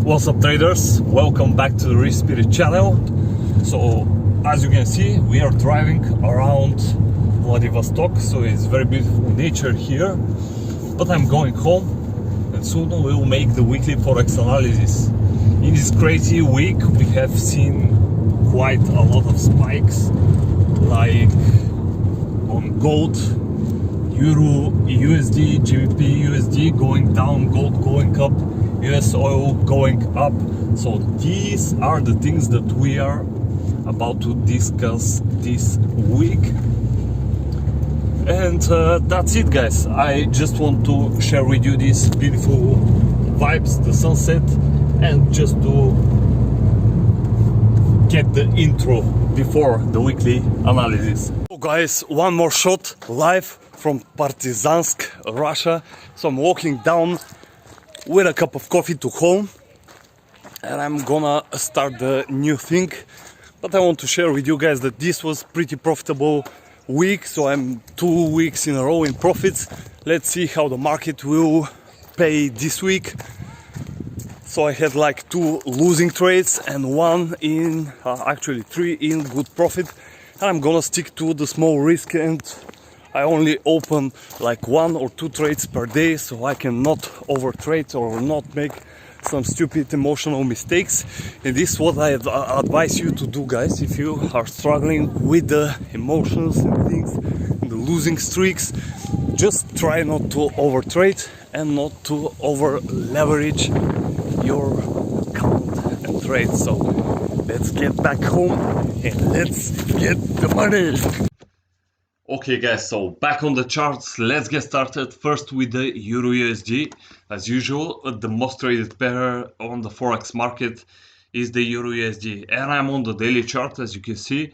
What's up, traders? Welcome back to the Risk Spirit channel. So as you can see, we are driving around Vladivostok, so it's very beautiful nature here, but I'm going home and soon we'll make the weekly forex analysis. In this crazy week we have seen quite a lot of spikes, like on gold, euro, USD, GBP, USD going down, gold going up, US oil going up. So these are the things that we are about to discuss this week. And that's it, guys. I just want to share with you these beautiful vibes, the sunset, and just to get the intro before the weekly analysis. So guys, one more shot live from Partizansk, Russia. So I'm walking down with a cup of coffee to home and I'm gonna start the new thing. But I want to share with you guys that this was pretty profitable week, so I'm 2 weeks in a row in profits. Let's see how the market will pay this week. So I had like 2 losing trades and 1 in actually 3 in good profit, and I'm gonna stick to the small risk, and I only open like 1 or 2 trades per day, so I can not overtrade or not make some stupid emotional mistakes. And this is what I advise you to do, guys, if you are struggling with the emotions and things, and the losing streaks. Just try not to overtrade and not to over leverage your account and trade. So let's get back home and let's get the money. Okay guys, so back on the charts, let's get started first with the Euro USD. As usual, the most traded pair on the forex market is the Euro USD, and I'm on the daily chart. As you can see,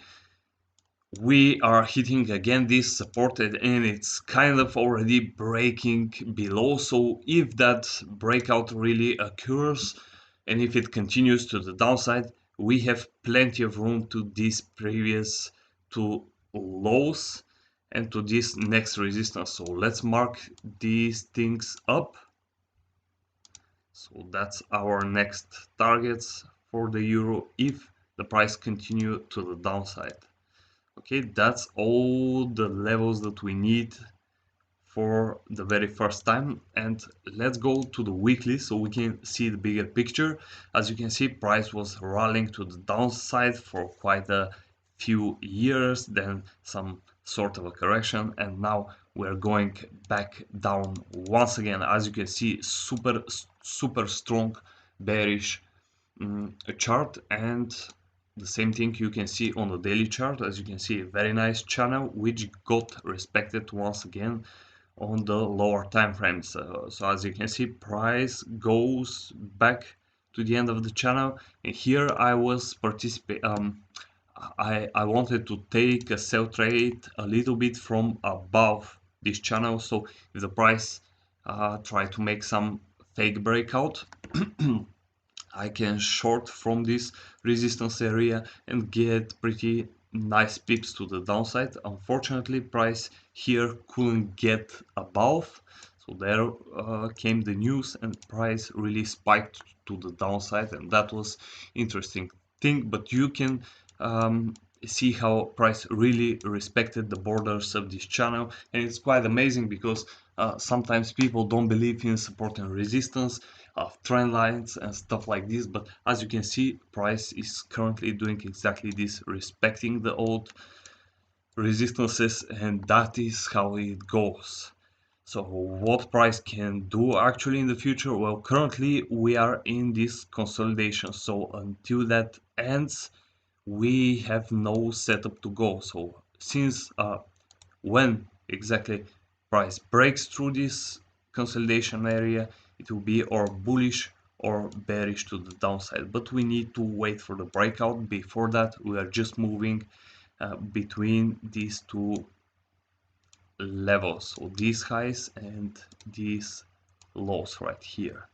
we are hitting again this support, and it's kind of already breaking below. So if that breakout really occurs and if it continues to the downside, we have plenty of room to these previous 2 lows and to this next resistance. So let's mark these things up. So that's our next targets for the euro if the price continue to the downside. Okay, that's all the levels that we need for the very first time. And let's go to the weekly so we can see the bigger picture. As you can see, price was rallying to the downside for quite a few years, then some sort of a correction, and now we're going back down once again. As you can see, super strong bearish chart, and the same thing you can see on the daily chart. As you can see, a very nice channel which got respected once again on the lower time frames. So as you can see, price goes back to the end of the channel, and here I was I wanted to take a sell trade a little bit from above this channel. So if the price try to make some fake breakout, I can short from this resistance area and get pretty nice pips to the downside. Unfortunately, price here couldn't get above, so there came the news and price really spiked to the downside, and that was interesting thing. But you can see how price really respected the borders of this channel, and it's quite amazing because sometimes people don't believe in support and resistance of trend lines and stuff like this, but as you can see, price is currently doing exactly this, respecting the old resistances, and that is how it goes. So what price can do actually in the future? Well, currently we are in this consolidation, so until that ends we have no setup to go. So since when exactly price breaks through this consolidation area, it will be or bullish or bearish to the downside, but we need to wait for the breakout. Before that, we are just moving between these 2 levels, so these highs and these lows right here.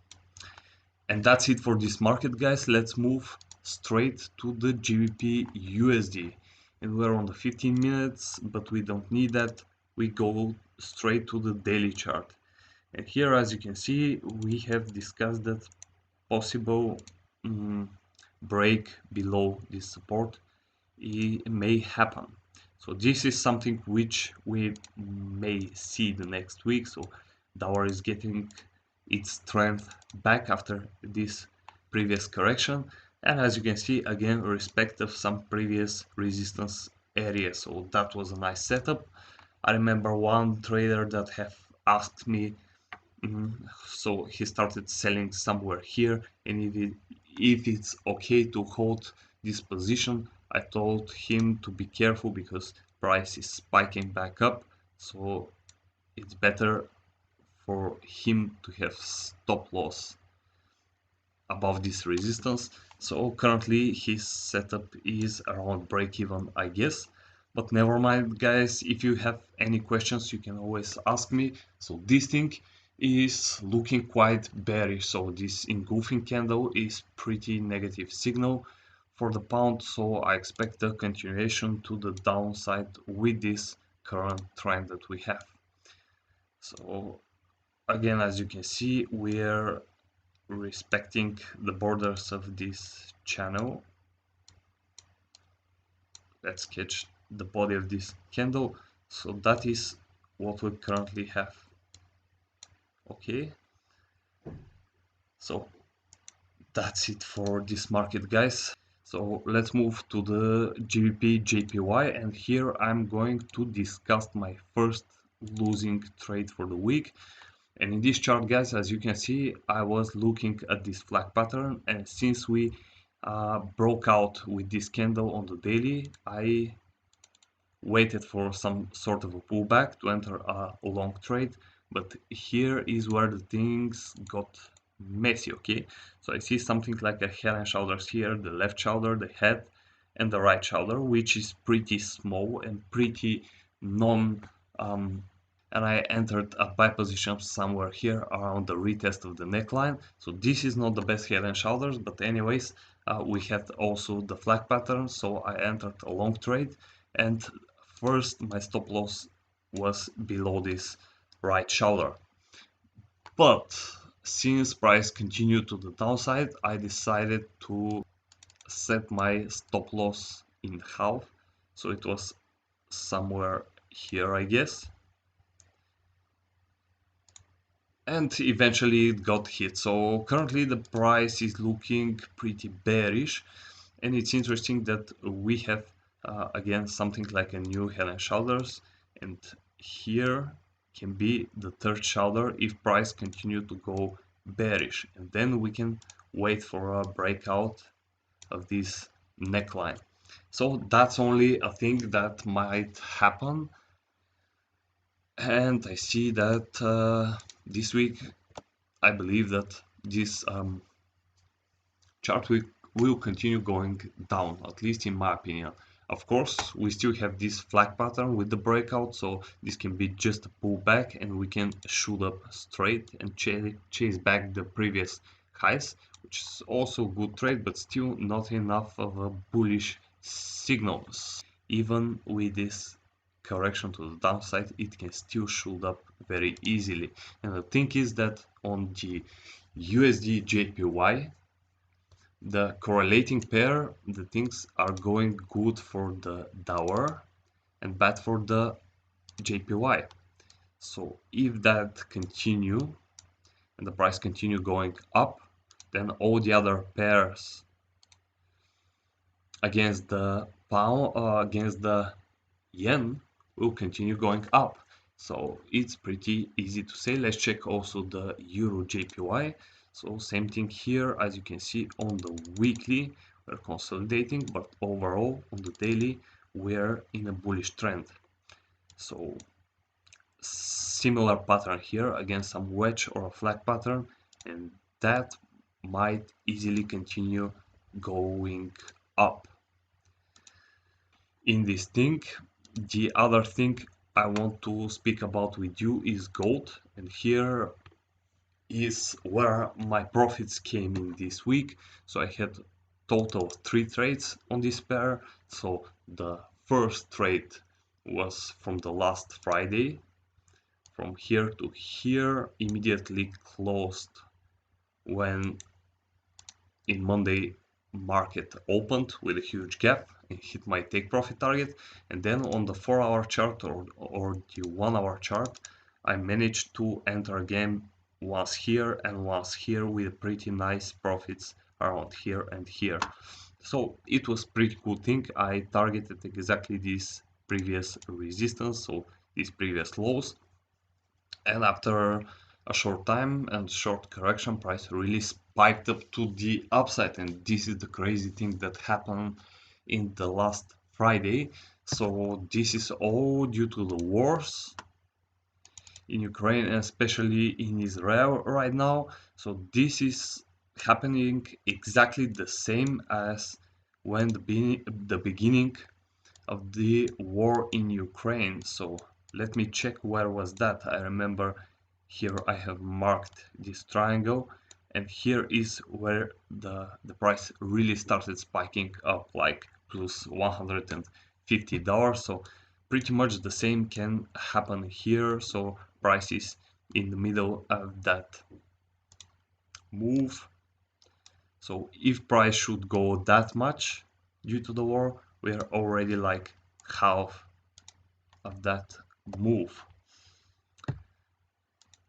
And that's it for this market, guys. Let's move straight to the GBP USD, and we're on the 15 minutes, but we don't need that. We go straight to the daily chart, and here, as you can see, we have discussed that possible break below this support, it may happen. So this is something which we may see the next week. So dollar is getting its strength back after this previous correction, and as you can see, again, respect of some previous resistance areas. So that was a nice setup. I remember one trader that have asked me, so he started selling somewhere here, and if it's okay to hold this position, I told him to be careful because price is spiking back up, so it's better for him to have stop loss above this resistance. So currently his setup is around break even, I guess. But never mind, guys, if you have any questions you can always ask me. So this thing is looking quite bearish, so this engulfing candle is pretty negative signal for the pound, so I expect a continuation to the downside with this current trend that we have. So again, as you can see, we're respecting the borders of this channel. Let's sketch the body of this candle. So that is what we currently have. Okay, so that's it for this market, guys. So let's move to the GBP JPY, and here I'm going to discuss my first losing trade for the week. And in this chart, guys, as you can see, I was looking at this flag pattern, and since we broke out with this candle on the daily, I waited for some sort of a pullback to enter a long trade. But here is where the things got messy. Okay, so I see something like a head and shoulders here, the left shoulder, the head, and the right shoulder, which is pretty small and pretty non and I entered a buy position somewhere here around the retest of the neckline. So this is not the best head and shoulders, but anyways, we had also the flag pattern, so I entered a long trade, and first my stop loss was below this right shoulder. But since price continued to the downside, I decided to set my stop loss in half, so it was somewhere here, I guess. And eventually it got hit. So currently the price is looking pretty bearish, and it's interesting that we have again something like a new head and shoulders, and here can be the third shoulder if price continue to go bearish, and then we can wait for a breakout of this neckline. So that's only a thing that might happen, and I see that this week I believe that this chart will continue going down, at least in my opinion. Of course, we still have this flag pattern with the breakout, so this can be just a pullback and we can shoot up straight and chase back the previous highs, which is also a good trade, but still not enough of a bullish signal. Even with this correction to the downside, it can still shoot up very easily. And the thing is that on the USD JPY, the correlating pair, the things are going good for the dollar and bad for the JPY. So if that continue and the price continue going up, then all the other pairs against the pound, against the yen, will continue going up. So it's pretty easy to say. Let's check also the euro JPY. So same thing here, as you can see on the weekly we're consolidating, but overall on the daily we're in a bullish trend. So similar pattern here, again some wedge or a flag pattern, and that might easily continue going up in this thing. The other thing I want to speak about with you is gold, and here is where my profits came in this week. So I had total 3 trades on this pair. So the first trade was from the last Friday, from here to here, immediately closed when in Monday market opened with a huge gap and hit my take profit target, and then on the 4-hour chart or the 1-hour chart I managed to enter again once here and once here with pretty nice profits around here and here. So it was pretty cool thing. I targeted exactly this previous resistance, so these previous lows, and after a short time and short correction, price really spiked up to the upside, and this is the crazy thing that happened in the last Friday. So this is all due to the wars in Ukraine and especially in Israel right now. So this is happening exactly the same as when the beginning of the war in Ukraine. So let me check where was that. I remember here I have marked this triangle, and here is where the price really started spiking up, like plus $150. So pretty much the same can happen here. So price is in the middle of that move. So if price should go that much due to the war, we are already like half of that move.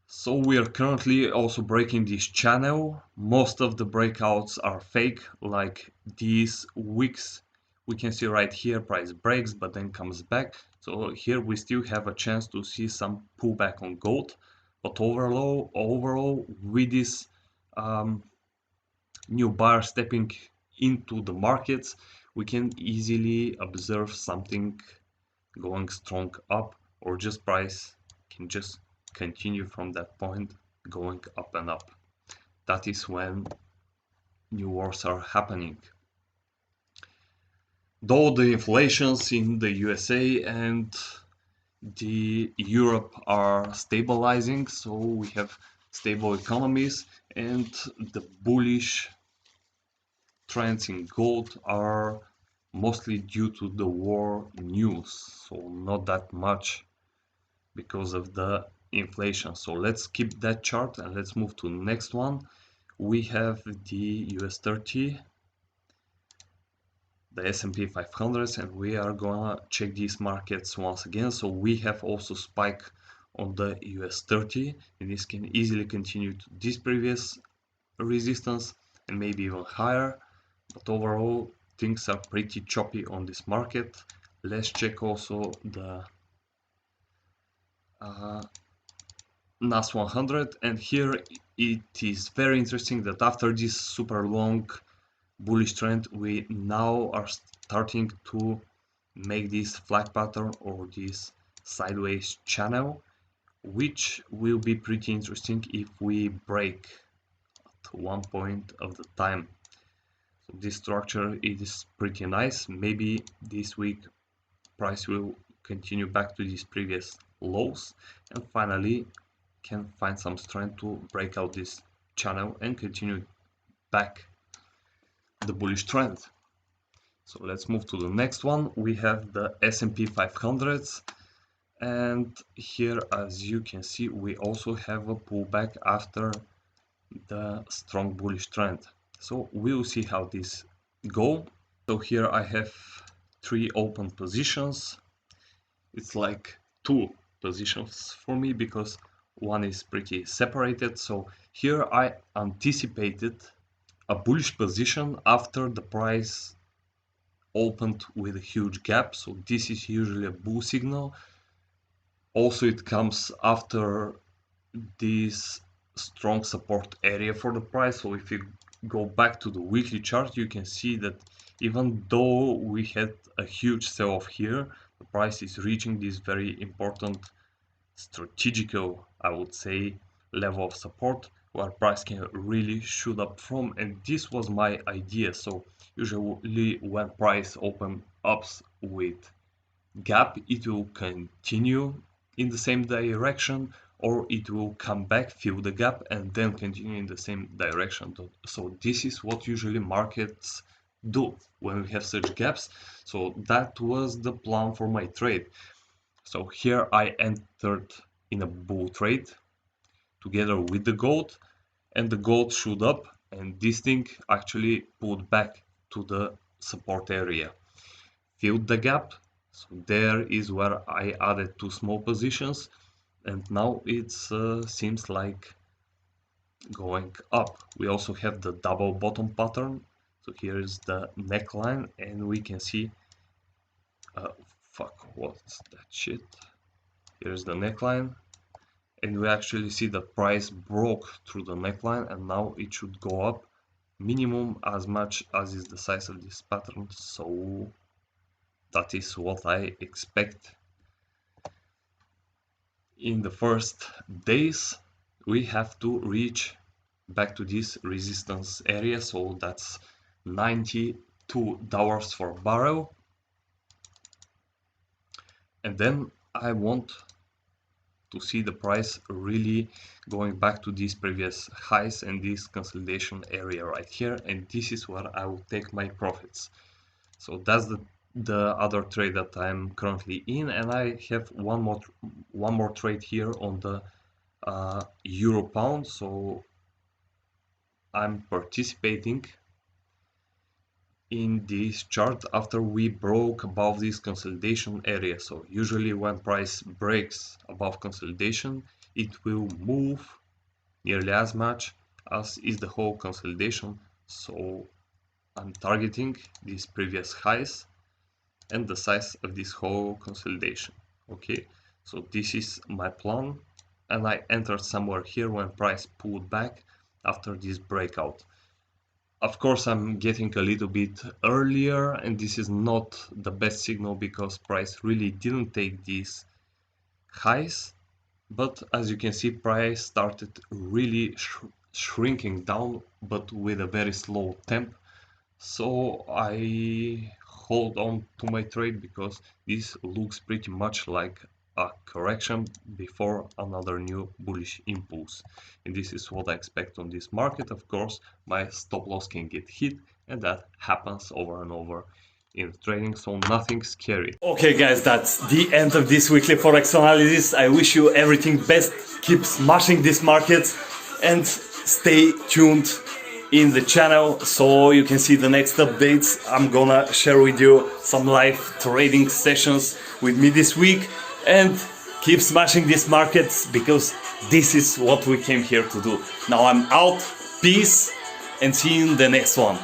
So we are currently also breaking this channel. Most of the breakouts are fake, like these wicks. We can see right here price breaks but then comes back. So here we still have a chance to see some pullback on gold. But overall with this new buyer stepping into the markets, we can easily observe something going strong up, or just price can just continue from that point going up and up. That is when new wars are happening. Though the inflations in the USA and the Europe are stabilizing, so we have stable economies, and the bullish trends in gold are mostly due to the war news, so not that much because of the inflation. So let's keep that chart and let's move to the next one. We have the US 30, the S&P 500, and we are gonna check these markets once again. So we have also spike on the US 30, and this can easily continue to this previous resistance and maybe even higher. But overall things are pretty choppy on this market. Let's check also the NAS 100, and here it is very interesting that after this super long bullish trend we now are starting to make this flag pattern or this sideways channel, which will be pretty interesting if we break at one point of the time. So this structure is pretty nice. Maybe this week price will continue back to these previous lows and finally can find some strength to break out this channel and continue back the bullish trend. So let's move to the next one. We have the S&P 500s, and here as you can see we also have a pullback after the strong bullish trend. So we'll see how this go. So here I have 3 open positions. It's like 2 positions for me because one is pretty separated. So here I anticipated a bullish position after the price opened with a huge gap. So this is usually a bull signal. Also it comes after this strong support area for the price. So if you go back to the weekly chart, you can see that even though we had a huge sell-off here, the price is reaching this very important strategical, I would say, level of support where price can really shoot up from, and this was my idea. So usually when price open ups with gap, it will continue in the same direction, or it will come back, fill the gap, and then continue in the same direction. So this is what usually markets do when we have such gaps. So that was the plan for my trade. So here I entered in a bull trade together with the gold, and the gold shoot up and this thing actually pulled back to the support area, filled the gap. So there is where I added 2 small positions, and now it seems like going up. We also have the double bottom pattern. So here is the neckline, and we can see what's that shit? Here's the neckline, and we actually see the price broke through the neckline, and now it should go up minimum as much as is the size of this pattern. So that is what I expect. In the first days we have to reach back to this resistance area, so that's $92 for barrel, and then I want to see the price really going back to these previous highs and this consolidation area right here, and this is where I will take my profits. So that's the other trade that I'm currently in, and I have one more trade here on the euro pound. So I'm participating in this chart after we broke above this consolidation area. So usually when price breaks above consolidation, it will move nearly as much as is the whole consolidation. So I'm targeting these previous highs and the size of this whole consolidation. Okay, so this is my plan, and I entered somewhere here when price pulled back after this breakout. Of course, I'm getting a little bit earlier, and this is not the best signal because price really didn't take these highs, but as you can see, price started really shrinking down, but with a very slow temp. So I hold on to my trade because this looks pretty much like a correction before another new bullish impulse, and this is what I expect on this market. Of course, my stop loss can get hit, and that happens over and over in trading, so nothing scary. Okay guys, that's the end of this weekly forex analysis. I wish you everything best, keep smashing this market, and stay tuned in the channel so you can see the next updates. I'm gonna share with you some live trading sessions with me this week, and keep smashing these markets because this is what we came here to do. Now I'm out, peace, and see you in the next one.